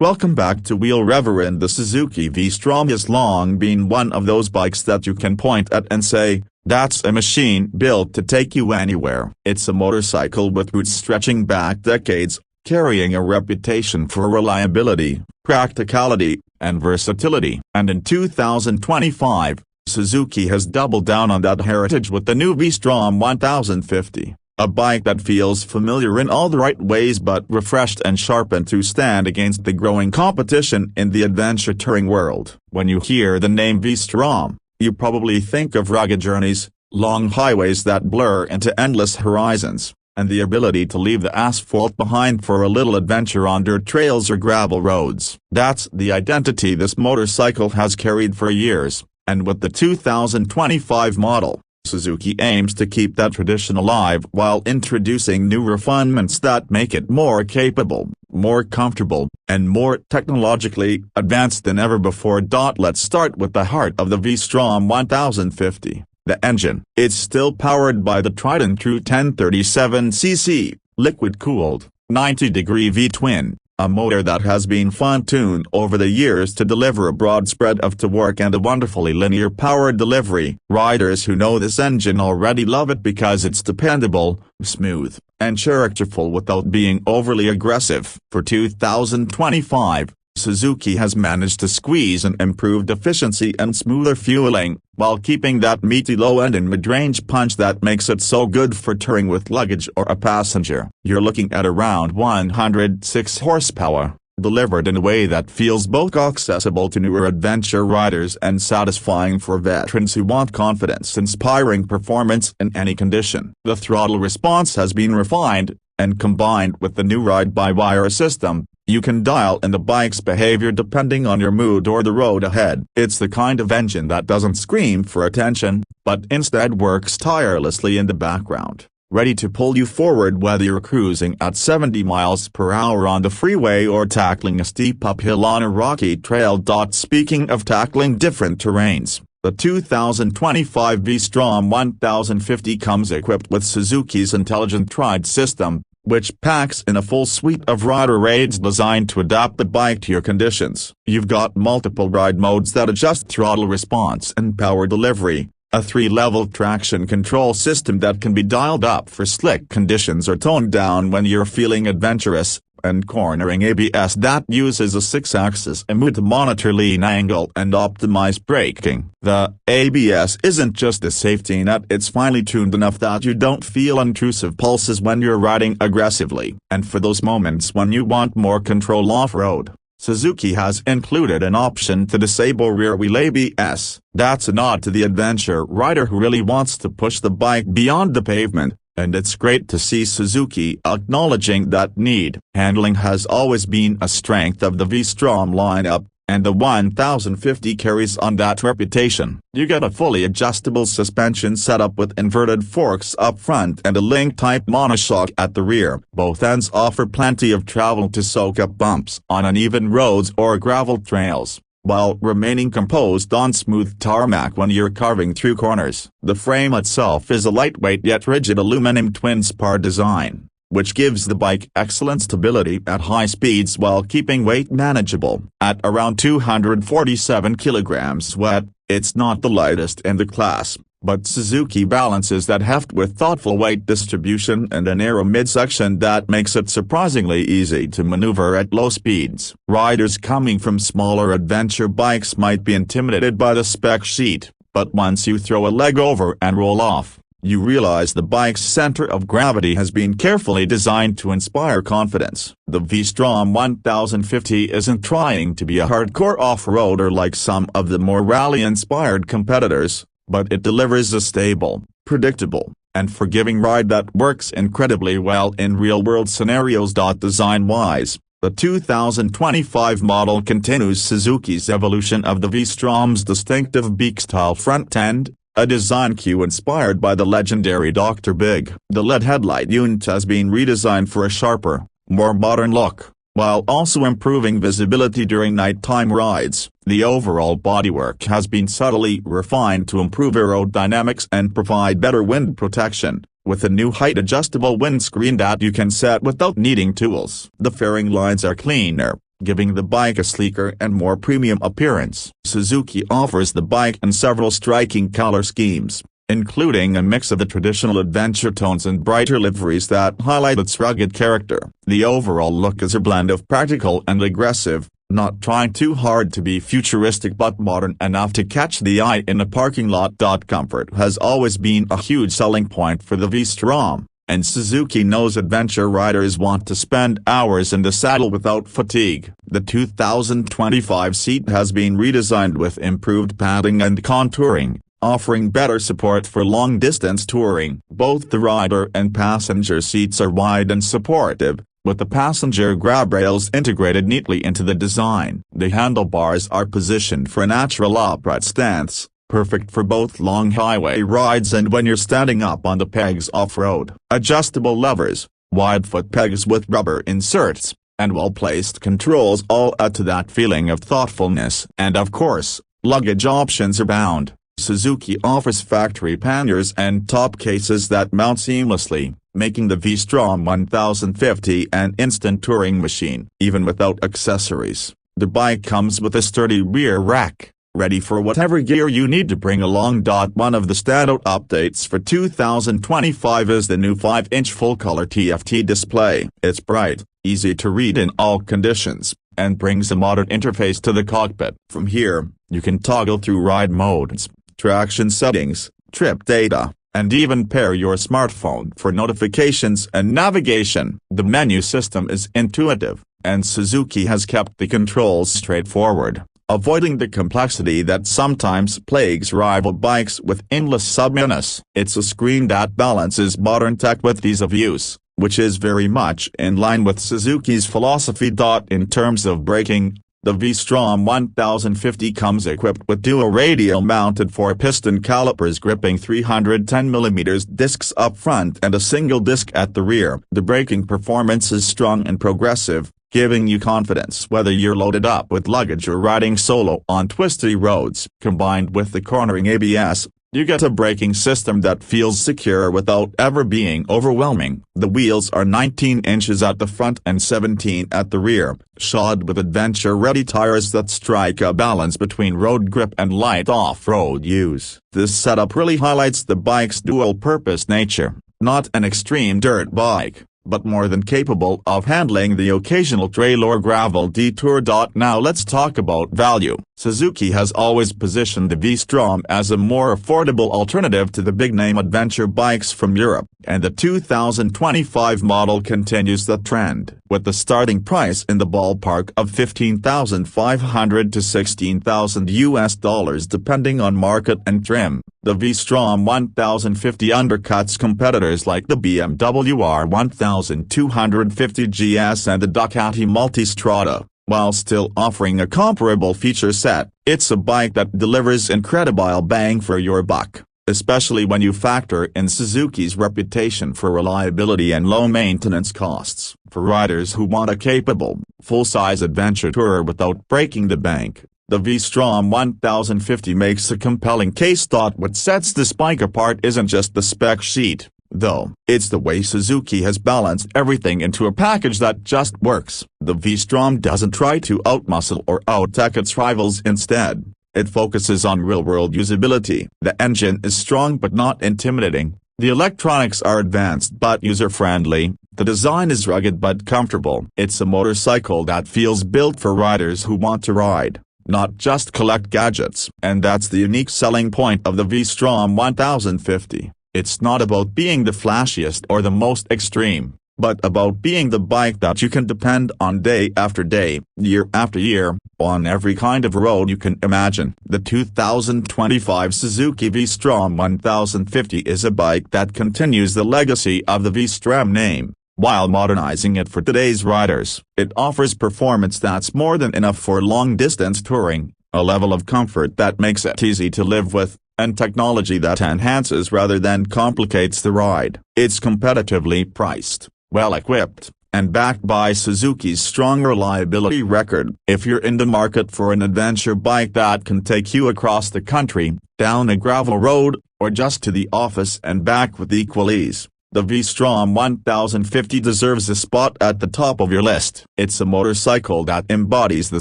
Welcome back to Wheel Reverend. The Suzuki V-Strom has long been one of those bikes that you can point at and say, that's a machine built to take you anywhere. It's a motorcycle with roots stretching back decades, carrying a reputation for reliability, practicality, and versatility. And in 2025, Suzuki has doubled down on that heritage with the new V-Strom 1050. A bike that feels familiar in all the right ways but refreshed and sharpened to stand against the growing competition in the adventure touring world. When you hear the name V-Strom, you probably think of rugged journeys, long highways that blur into endless horizons, and the ability to leave the asphalt behind for a little adventure on dirt trails or gravel roads. That's the identity this motorcycle has carried for years, and with the 2025 model, Suzuki aims to keep that tradition alive while introducing new refinements that make it more capable, more comfortable, and more technologically advanced than ever before. Let's start with the heart of the V-Strom 1050, the engine. It's still powered by the tried and true 1037cc, liquid-cooled, 90-degree V-twin, a motor that has been fine-tuned over the years to deliver a broad spread of torque and a wonderfully linear power delivery. Riders who know this engine already love it because it's dependable, smooth, and characterful without being overly aggressive. For 2025, Suzuki has managed to squeeze an improved efficiency and smoother fueling, while keeping that meaty low-end and mid-range punch that makes it so good for touring with luggage or a passenger. You're looking at around 106 horsepower, delivered in a way that feels both accessible to newer adventure riders and satisfying for veterans who want confidence-inspiring performance in any condition. The throttle response has been refined, and combined with the new ride-by-wire system, you can dial in the bike's behavior depending on your mood or the road ahead. It's the kind of engine that doesn't scream for attention, but instead works tirelessly in the background, ready to pull you forward whether you're cruising at 70 miles per hour on the freeway or tackling a steep uphill on a rocky trail. Speaking of tackling different terrains, the 2025 V-Strom 1050 comes equipped with Suzuki's intelligent ride system, which packs in a full suite of rider aids designed to adapt the bike to your conditions. You've got multiple ride modes that adjust throttle response and power delivery, a 3-level traction control system that can be dialed up for slick conditions or toned down when you're feeling adventurous, and cornering ABS that uses a 6-axis EMU to monitor lean angle and optimize braking. The ABS isn't just a safety net, it's finely tuned enough that you don't feel intrusive pulses when you're riding aggressively. And for those moments when you want more control off-road, Suzuki has included an option to disable rear-wheel ABS. That's a nod to the adventure rider who really wants to push the bike beyond the pavement, and it's great to see Suzuki acknowledging that need. Handling has always been a strength of the V-Strom lineup, and the 1050 carries on that reputation. You get a fully adjustable suspension setup with inverted forks up front and a link-type monoshock at the rear. Both ends offer plenty of travel to soak up bumps on uneven roads or gravel trails, while remaining composed on smooth tarmac when you're carving through corners. The frame itself is a lightweight yet rigid aluminum twin-spar design, which gives the bike excellent stability at high speeds while keeping weight manageable. At around 247 kilograms weight, it's not the lightest in the class, but Suzuki balances that heft with thoughtful weight distribution and a narrow midsection that makes it surprisingly easy to maneuver at low speeds. Riders coming from smaller adventure bikes might be intimidated by the spec sheet, but once you throw a leg over and roll off, you realize the bike's center of gravity has been carefully designed to inspire confidence. The V-Strom 1050 isn't trying to be a hardcore off-roader like some of the more rally-inspired competitors, but it delivers a stable, predictable, and forgiving ride that works incredibly well in real-world scenarios. Design-wise, the 2025 model continues Suzuki's evolution of the V-Strom's distinctive beak-style front end, a design cue inspired by the legendary Dr. Big. The LED headlight unit has been redesigned for a sharper, more modern look, while also improving visibility during nighttime rides. The overall bodywork has been subtly refined to improve aerodynamics and provide better wind protection, with a new height-adjustable windscreen that you can set without needing tools. The fairing lines are cleaner, giving the bike a sleeker and more premium appearance. Suzuki offers the bike in several striking color schemes, including a mix of the traditional adventure tones and brighter liveries that highlight its rugged character. The overall look is a blend of practical and aggressive, not trying too hard to be futuristic but modern enough to catch the eye in a parking lot. Comfort has always been a huge selling point for the V-Strom, and Suzuki knows adventure riders want to spend hours in the saddle without fatigue. The 2025 seat has been redesigned with improved padding and contouring, offering better support for long-distance touring. Both the rider and passenger seats are wide and supportive, with the passenger grab rails integrated neatly into the design. The handlebars are positioned for a natural upright stance, perfect for both long highway rides and when you're standing up on the pegs off-road. Adjustable levers, wide foot pegs with rubber inserts, and well-placed controls all add to that feeling of thoughtfulness. And of course, luggage options abound. Suzuki offers factory panniers and top cases that mount seamlessly, making the V-Strom 1050 an instant touring machine. Even without accessories, the bike comes with a sturdy rear rack, ready for whatever gear you need to bring along. One of the standout updates for 2025 is the new 5-inch full-color TFT display. It's bright, easy to read in all conditions, and brings a modern interface to the cockpit. From here, you can toggle through ride modes, traction settings, trip data, and even pair your smartphone for notifications and navigation. The menu system is intuitive, and Suzuki has kept the controls straightforward, avoiding the complexity that sometimes plagues rival bikes with endless submenus. It's a screen that balances modern tech with ease of use, which is very much in line with Suzuki's philosophy. In terms of braking, the V-Strom 1050 comes equipped with dual radial-mounted 4-piston calipers gripping 310mm discs up front and a single disc at the rear. The braking performance is strong and progressive, giving you confidence whether you're loaded up with luggage or riding solo on twisty roads. Combined with the cornering ABS, you get a braking system that feels secure without ever being overwhelming. The wheels are 19 inches at the front and 17 at the rear, shod with adventure-ready tires that strike a balance between road grip and light off-road use. This setup really highlights the bike's dual-purpose nature, not an extreme dirt bike, but more than capable of handling the occasional trail or gravel detour. Now let's talk about value. Suzuki has always positioned the V-Strom as a more affordable alternative to the big-name adventure bikes from Europe, and the 2025 model continues the trend. With the starting price in the ballpark of $15,500 to $16,000 depending on market and trim, the V-Strom 1050 undercuts competitors like the BMW R1250 GS and the Ducati Multistrada, while still offering a comparable feature set. It's a bike that delivers incredible bang for your buck, especially when you factor in Suzuki's reputation for reliability and low maintenance costs. For riders who want a capable, full-size adventure tourer without breaking the bank, the V-Strom 1050 makes a compelling case. What sets this bike apart isn't just the spec sheet, though. It's the way Suzuki has balanced everything into a package that just works. The V-Strom doesn't try to outmuscle or out-tech its rivals. Instead, it focuses on real-world usability. The engine is strong but not intimidating, the electronics are advanced but user-friendly, the design is rugged but comfortable. It's a motorcycle that feels built for riders who want to ride, not just collect gadgets. And that's the unique selling point of the V-Strom 1050. It's not about being the flashiest or the most extreme, but about being the bike that you can depend on day after day, year after year, on every kind of road you can imagine. The 2025 Suzuki V-Strom 1050 is a bike that continues the legacy of the V-Strom name, while modernizing it for today's riders. It offers performance that's more than enough for long-distance touring, a level of comfort that makes it easy to live with, and technology that enhances rather than complicates the ride. It's competitively priced, well-equipped, and backed by Suzuki's strong reliability record. If you're in the market for an adventure bike that can take you across the country, down a gravel road, or just to the office and back with equal ease, The V-Strom 1050 deserves a spot at the top of your list. It's a motorcycle that embodies the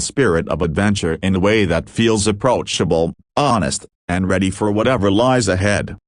spirit of adventure in a way that feels approachable, honest, and ready for whatever lies ahead.